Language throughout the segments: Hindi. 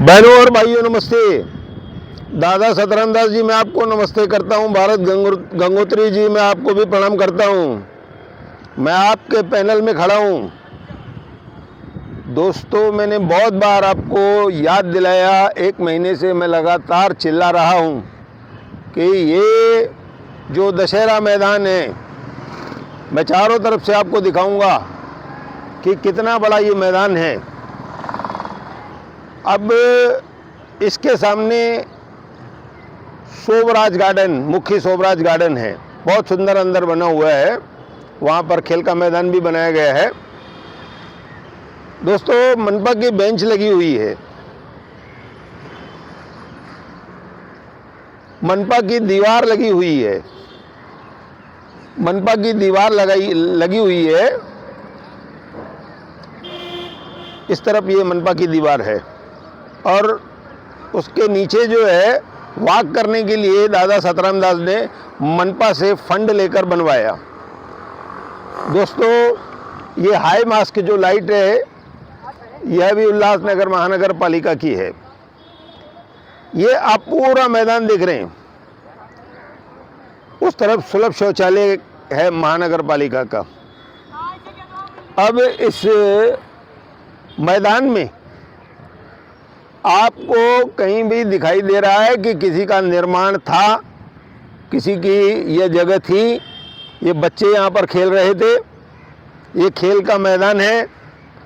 बहनों और भाइयों नमस्ते। दादा सतराम दास जी मैं आपको नमस्ते करता हूं। भारत गंगोत्री जी मैं आपको भी प्रणाम करता हूं। मैं आपके पैनल में खड़ा हूं। दोस्तों, मैंने बहुत बार आपको याद दिलाया, 1 महीने से मैं लगातार चिल्ला रहा हूं कि ये जो दशहरा मैदान है, मैं चारों तरफ से आपको दिखाऊंगा कि कितना बड़ा ये मैदान है। अब इसके सामने शोभराज गार्डन, मुख्य शोभराज गार्डन है, बहुत सुंदर अंदर बना हुआ है। वहाँ पर खेल का मैदान भी बनाया गया है। दोस्तों, मनपा की बेंच लगी हुई है, मनपा की दीवार लगी हुई है, मनपा की दीवार लगी हुई है। इस तरफ ये मनपा की दीवार है और उसके नीचे जो है वॉक करने के लिए दादा सतराम दास ने मनपा से फंड लेकर बनवाया। दोस्तों, ये हाई मास्क जो लाइट है, यह भी उल्लासनगर महानगर पालिका की है। ये आप पूरा मैदान देख रहे हैं, उस तरफ सुलभ शौचालय है महानगर पालिका का। अब इस मैदान में आपको कहीं भी दिखाई दे रहा है कि किसी का निर्माण था, किसी की यह जगह थी, ये बच्चे यहाँ पर खेल रहे थे। ये खेल का मैदान है,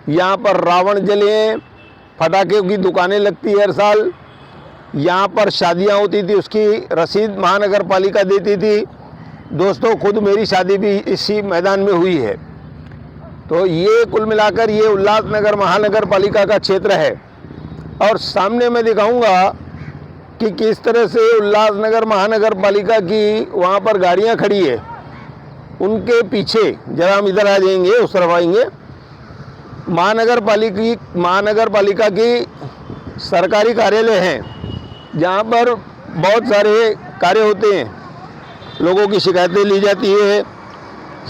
यहाँ पर रावण जले, पटाखे की दुकानें लगती है हर साल। यहाँ पर शादियाँ होती थी, उसकी रसीद महानगर पालिका देती थी। दोस्तों, खुद मेरी शादी भी इसी मैदान में हुई है। तो ये कुल मिलाकर ये उल्लासनगर महानगर पालिका का क्षेत्र है। और सामने मैं दिखाऊंगा कि किस तरह से उल्लासनगर महानगर पालिका की वहाँ पर गाड़ियाँ खड़ी है। उनके पीछे जरा हम इधर आ जाएंगे, उस तरफ आएंगे, महानगर पालिका की सरकारी कार्यालय हैं, जहाँ पर बहुत सारे कार्य होते हैं। लोगों की शिकायतें ली जाती है।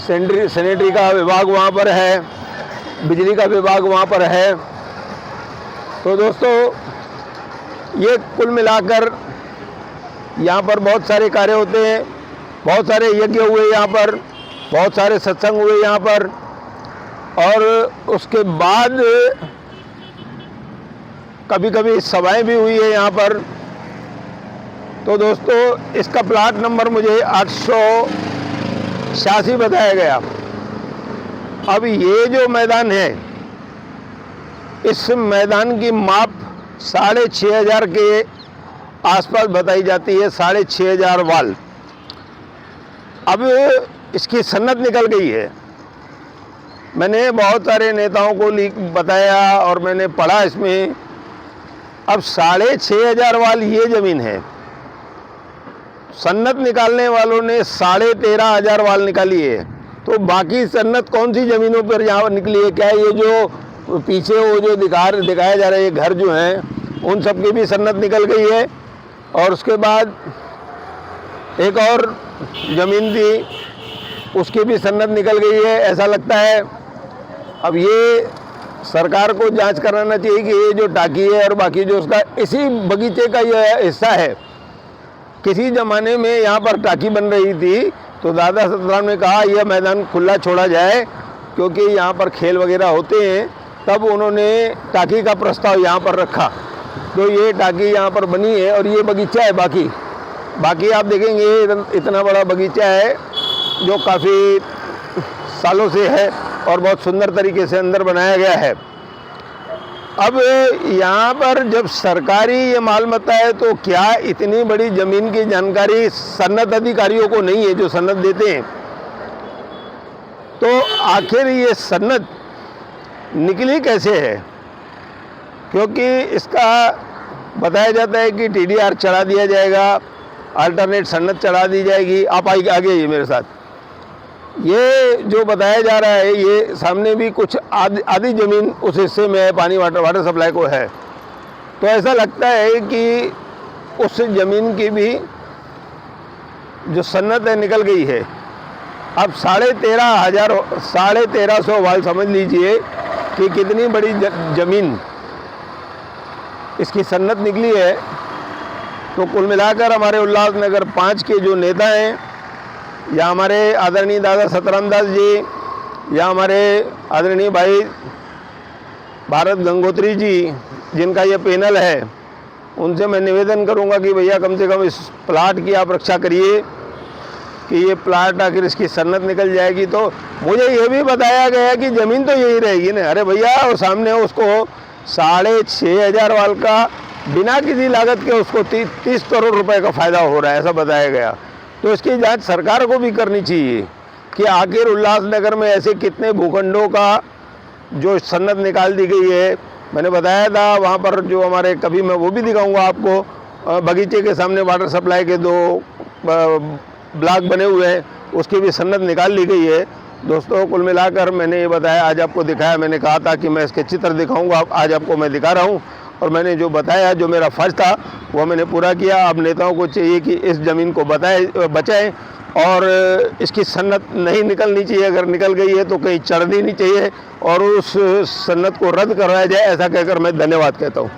सैनिटरी का विभाग वहाँ पर है, बिजली का विभाग वहाँ पर है। तो दोस्तों, ये कुल मिलाकर यहाँ पर बहुत सारे कार्य होते हैं, बहुत सारे यज्ञ हुए यहाँ पर, बहुत सारे सत्संग हुए यहाँ पर, और उसके बाद कभी कभी सभाएं भी हुई है यहाँ पर। तो दोस्तों, इसका प्लाट नंबर मुझे 886 बताया गया। अब ये जो मैदान है, इस मैदान की माप 6500 के आसपास बताई जाती है, 6500 वाल। अब इसकी सन्नत निकल गई है। मैंने बहुत सारे नेताओं को बताया और मैंने पढ़ा इसमें। अब 6500 वाल ये ज़मीन है। सन्नत निकालने वालों ने 13,500 वाल निकाली है। तो बाकी सन्नत कौन सी ज़मीनों पर यहाँ निकली है? क्या ये जो पीछे वो जो दिखाया जा रहा है, ये घर जो हैं, उन सब की भी सन्नत निकल गई है। और उसके बाद एक और ज़मीन थी, उसकी भी सन्नत निकल गई है, ऐसा लगता है। अब ये सरकार को जांच कराना चाहिए कि ये जो टाकी है और बाकी जो उसका इसी बगीचे का यह हिस्सा है। किसी ज़माने में यहाँ पर टाकी बन रही थी, तो दादा सतराम ने कहा यह मैदान खुला छोड़ा जाए, क्योंकि यहाँ पर खेल वगैरह होते हैं। तब उन्होंने टाकी का प्रस्ताव यहाँ पर रखा, तो ये टाकी यहाँ पर बनी है और ये बगीचा है। बाकी आप देखेंगे इतना बड़ा बगीचा है जो काफ़ी सालों से है और बहुत सुंदर तरीके से अंदर बनाया गया है। अब यहाँ पर जब सरकारी ये मालमत्ता है, तो क्या इतनी बड़ी ज़मीन की जानकारी सन्नत अधिकारियों को नहीं है जो सन्नत देते हैं? तो आखिर ये सन्नत निकली कैसे है? क्योंकि इसका बताया जाता है कि TDR चढ़ा दिया जाएगा, अल्टरनेट सन्नत चढ़ा दी जाएगी। आप आगे आइए मेरे साथ। ये जो बताया जा रहा है, ये सामने भी कुछ आधी ज़मीन उस हिस्से में है, पानी वाटर सप्लाई को है। तो ऐसा लगता है कि उस ज़मीन की भी जो सन्नत है निकल गई है। अब 13,500 वाल समझ लीजिए कि कितनी बड़ी ज़मीन इसकी सन्नत निकली है। तो कुल मिलाकर हमारे उल्लासनगर 5 के जो नेता हैं, या हमारे आदरणीय दादा सतराम दास जी, या हमारे आदरणीय भाई भारत गंगोत्री जी, जिनका ये पैनल है, उनसे मैं निवेदन करूंगा कि भैया कम से कम इस प्लाट की आप रक्षा करिए कि ये प्लाट आखिर इसकी सन्नत निकल जाएगी। तो मुझे ये भी बताया गया कि ज़मीन तो यही रहेगी ना। अरे भैया, और सामने उसको 6,500 वाल का बिना किसी लागत के उसको 30 करोड़ रुपए का फ़ायदा हो रहा है, ऐसा बताया गया। तो इसकी जांच सरकार को भी करनी चाहिए कि आखिर उल्लासनगर में ऐसे कितने भूखंडों का जो सन्नत निकाल दी गई है। मैंने बताया था वहाँ पर जो हमारे, कभी मैं वो भी दिखाऊंगा आपको, बगीचे के सामने वाटर सप्लाई के 2 ब्लॉक बने हुए हैं, उसकी भी सन्नत निकाल ली गई है। दोस्तों, कुल मिलाकर मैंने ये बताया, आज आपको दिखाया। मैंने कहा था कि मैं इसके चित्र दिखाऊंगा, आज आपको मैं दिखा रहा हूँ। और मैंने जो बताया, जो मेरा फ़र्ज़ था, वो मैंने पूरा किया। अब नेताओं को चाहिए कि इस ज़मीन को बचाएं और इसकी सन्नत नहीं निकलनी चाहिए। अगर निकल गई है तो कहीं चढ़ देनी चाहिए और उस सन्नत को रद्द करवाया जाए, ऐसा कहकर मैं धन्यवाद कहता हूँ।